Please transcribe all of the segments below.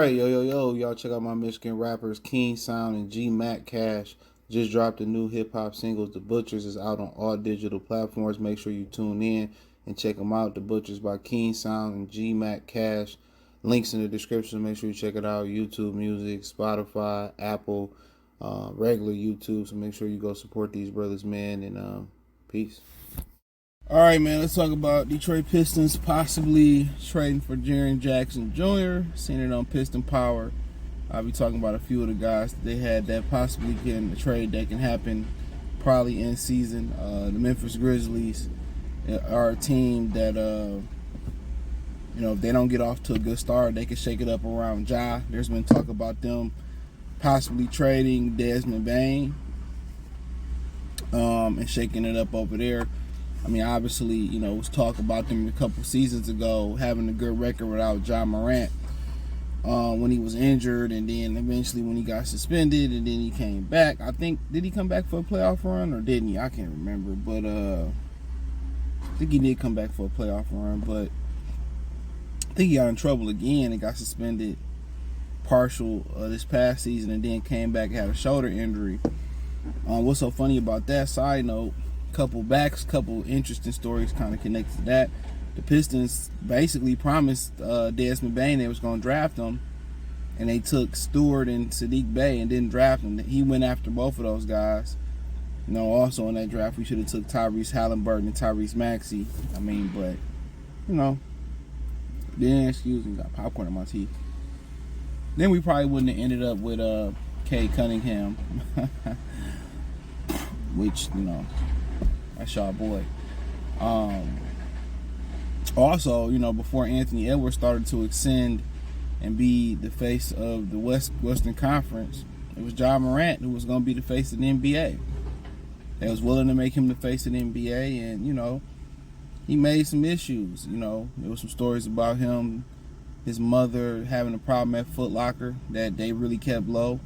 right, yo, y'all check out my Michigan rappers King Sound and G Mac Cash. Just dropped a new hip hop single. The Butchers is out on all digital platforms. Make sure you tune in and check them out. The Butchers by King Sound and G Mac Cash. Links in the description. Make sure you check it out. YouTube Music, Spotify, Apple, regular YouTube. So make sure you go support these brothers, man. And peace. All right, man, let's talk about Detroit Pistons possibly trading for Jaren Jackson Jr. Seen it on Piston Power. I'll be talking about a few of the guys that they had that possibly can a trade that can happen probably in season. The Memphis Grizzlies are a team that, if they don't get off to a good start, they can shake it up around Ja. There's been talk about them possibly trading Desmond Bane and shaking it up over there. I mean, obviously, it was talk about them a couple seasons ago having a good record without Ja Morant when he was injured, and then eventually when he got suspended, and then he came back. I think, did he come back for a playoff run or didn't he? I can't remember, but I think he did come back for a playoff run, but I think he got in trouble again and got suspended partial this past season, and then came back and had a shoulder injury. What's so funny about that, side note, couple interesting stories kind of connected to that. The Pistons basically promised Desmond Bane they was going to draft him, and they took Stewart and Sadiq Bey and didn't draft him. He went after both of those guys. Also in that draft, we should have took Tyrese Halliburton and Tyrese Maxey. Then, excuse me, got popcorn in my teeth. Then we probably wouldn't have ended up with Cade Cunningham, which, that's y'all boy. Also, before Anthony Edwards started to ascend and be the face of the Western Conference, it was Ja Morant who was going to be the face of the NBA. They was willing to make him the face of the NBA, and, he made some issues. There was some stories about him, his mother having a problem at Foot Locker that they really kept low,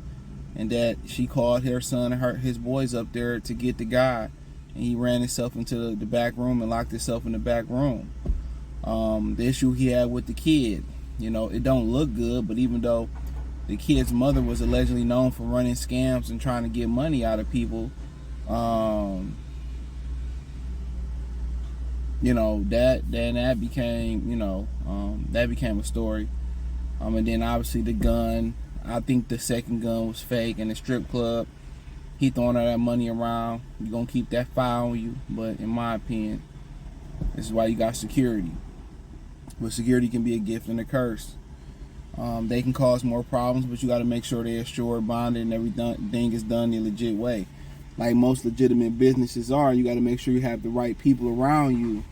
and that she called her son and his boys up there to get the guy. And he ran himself into the back room and locked himself in the back room. The issue he had with the kid, it don't look good, but even though the kid's mother was allegedly known for running scams and trying to get money out of people, that became a story. And then obviously the gun, I think the second gun was fake, and the strip club, he throwing all that money around. You're going to keep that file on you. But in my opinion, this is why you got security. But security can be a gift and a curse. They can cause more problems, but you got to make sure they're assured, bonded, and everything is done the legit way. Like most legitimate businesses are, you got to make sure you have the right people around you.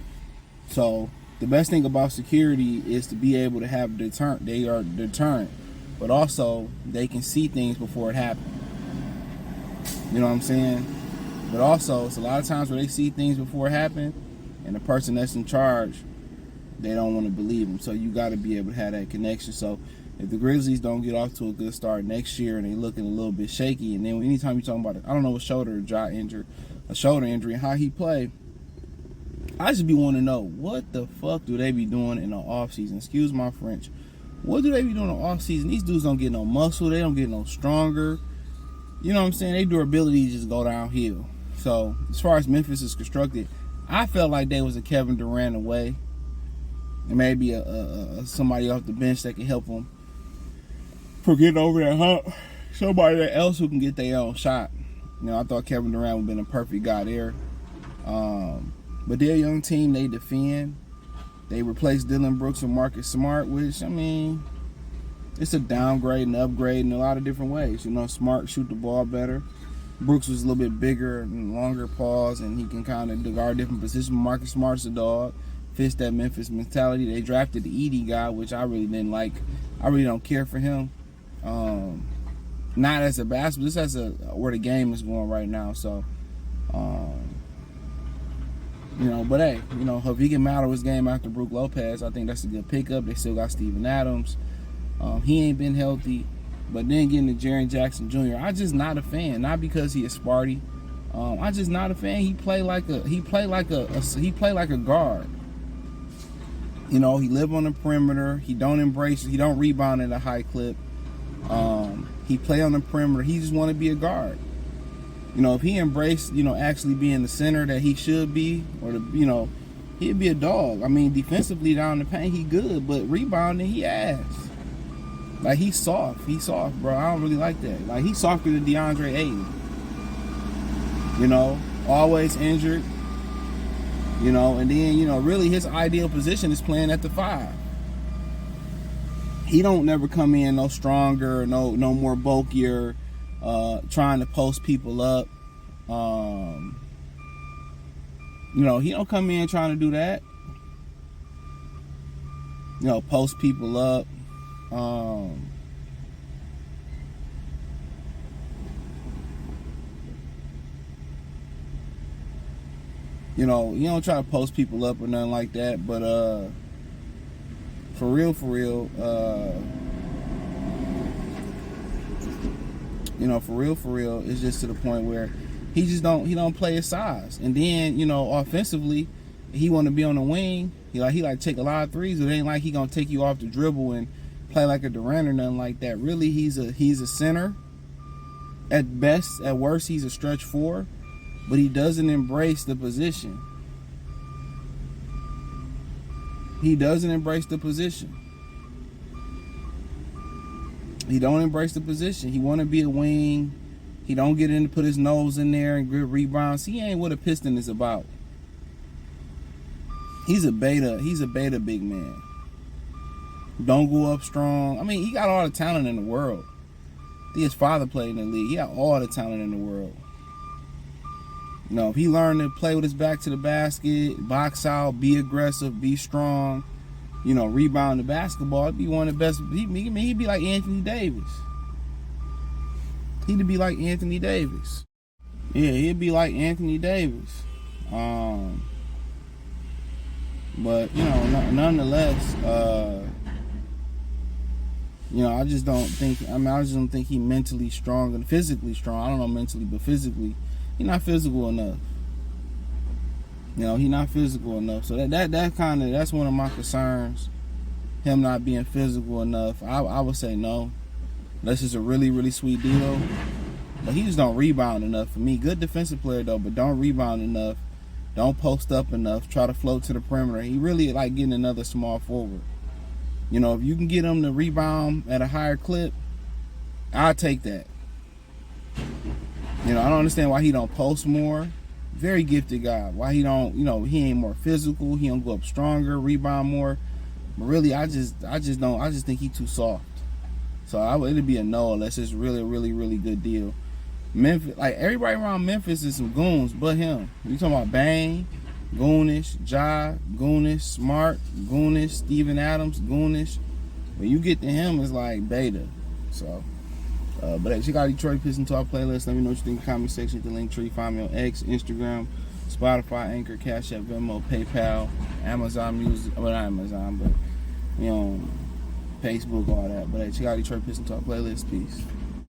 So the best thing about security is to be able to have deterrent. They are deterrent, but also they can see things before it happens. You know what I'm saying? But also, it's a lot of times where they see things before it happen, and the person that's in charge, they don't want to believe them. So you got to be able to have that connection. So if the Grizzlies don't get off to a good start next year and they looking a little bit shaky, and then anytime you're talking about it, I don't know, a shoulder injury, and how he play, I just be wanting to know, what the fuck do they be doing in the offseason? Excuse my French. What do they be doing in the offseason? These dudes don't get no muscle. They don't get no stronger. You know what I'm saying? Their durability just go downhill. So, as far as Memphis is constructed, I felt like they was a Kevin Durant away. And maybe somebody off the bench that can help them for getting over that hump. Somebody else who can get their own shot. I thought Kevin Durant would have been a perfect guy there. But they're a young team. They defend. They replaced Dylan Brooks with Marcus Smart, which, it's a downgrade and upgrade in a lot of different ways. Smart shoot the ball better. Brooks was a little bit bigger and longer paws, and he can kind of guard different positions. Marcus Smart's a dog. Fits that Memphis mentality. They drafted the Edey guy, which I really didn't like. I really don't care for him. Not as a basketball, just as where the game is going right now. So, but hey, if he can model his game after Brook Lopez, I think that's a good pickup. They still got Steven Adams. He ain't been healthy, but then getting to Jaren Jackson Jr., I just not a fan. Not because he is Sparty. I just not a fan. He play like a guard. You know, he live on the perimeter. He don't embrace it. He don't rebound at a high clip. He play on the perimeter. He just want to be a guard. You know, if he embraced, you know, actually being the center that he should be, or the, you know, he'd be a dog. I mean, defensively down the paint, he good, but rebounding, he ass. Like, he's soft. He's soft, bro. I don't really like that. Like, he's softer than DeAndre Ayton. You know, always injured. You know, and then, you know, really his ideal position is playing at the 5. He don't never come in no stronger, no more bulkier, trying to post people up. You know, he don't come in trying to do that. You know, post people up. You know, you don't try to post people up or nothing like that, but for real, you know, for real, it's just to the point where he don't play his size. And then, you know, offensively, he want to be on the wing. He like take a lot of threes, but it ain't like he gonna take you off the dribble and play like a Durant or nothing like that. Really, he's a center. At best, at worst, he's a stretch 4, but he doesn't embrace the position. He doesn't embrace the position. He don't embrace the position. He want to be a wing. He don't get in to put his nose in there and get rebounds. He ain't what a Piston is about. He's a beta big man. Don't go up strong. I mean, he got all the talent in the world. I think his father played in the league. He got all the talent in the world. You know, if he learned to play with his back to the basket, box out, be aggressive, be strong, you know, rebound the basketball, he'd be one of the best. He'd be like Anthony Davis. He'd be like Anthony Davis. Yeah, he'd be like Anthony Davis. But, you know, nonetheless, you know, I just don't think he's mentally strong and physically strong. I don't know mentally, but physically, he's not physical enough. You know, he's not physical enough. So that's one of my concerns. Him not being physical enough. I would say no. This is a really, really sweet deal. But he just don't rebound enough for me. Good defensive player though, but don't rebound enough. Don't post up enough. Try to float to the perimeter. He really like getting another small forward. You know, if you can get him to rebound at a higher clip, I'll take that. You know, I don't understand why he don't post more. Very gifted guy. Why he don't, you know, he ain't more physical. He don't go up stronger, rebound more. But really, I just think he too soft. So it'd be a no unless it's really, really, really good deal. Memphis, like everybody around Memphis is some goons, but him. You talking about Bang, goonish, Ja, goonish, Smart, goonish, Steven Adams, goonish. When you get to him, it's like beta. So, but check out Detroit Pistons Talk playlist. Let me know what you think in the comment section. The link tree. Find me on X, Instagram, Spotify, Anchor, Cash App, Venmo, PayPal, Amazon Music. Well, not Amazon, but you know, Facebook, all that. But check out Detroit Pistons Talk playlist. Peace.